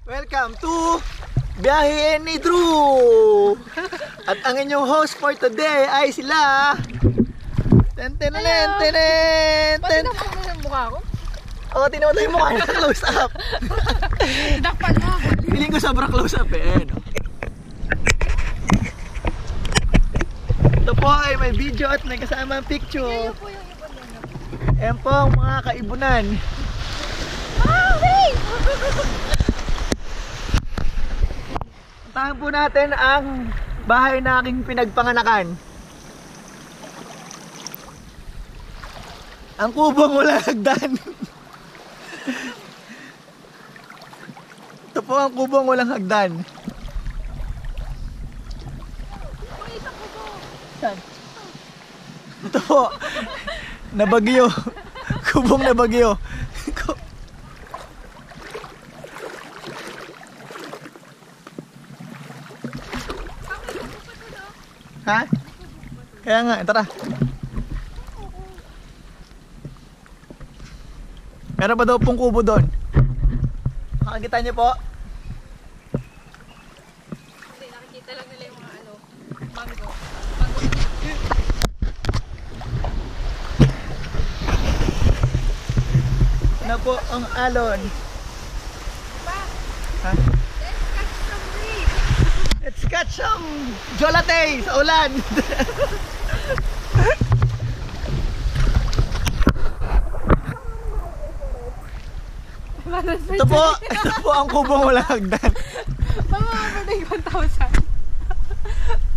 Welcome to Biyahe ni Drew! At ang inyong host for today ay sila Ten-ten-ten-ten-ten! Pati naman mo ng mukha ko? Oo, tinawa tayo mukha na close up. Dakpan mo ako. Feeling ko sobrang close up eh. Ito po ay may video at may kasama picture. Yan po yung ibon nyo. Ayan po ang mga kaibunan. Wait! Puntahan po natin ang bahay na aking pinagpanganakan. Ang kubong walang hagdan. Ito po ang kubong walang hagdan. Saan? Ito po. Nabagyo. Kubong nabagyo. Ha? Kaya nga, tara. Meron pa daw pong kubo doon. Makikita niyo po. Hindi, nakikita lang nila yung mga mango. Ano po ang alon? Ha? Let's catch some jolate sa ulan. Ito po ang kubong walang hagdan. Mga overday 1,000.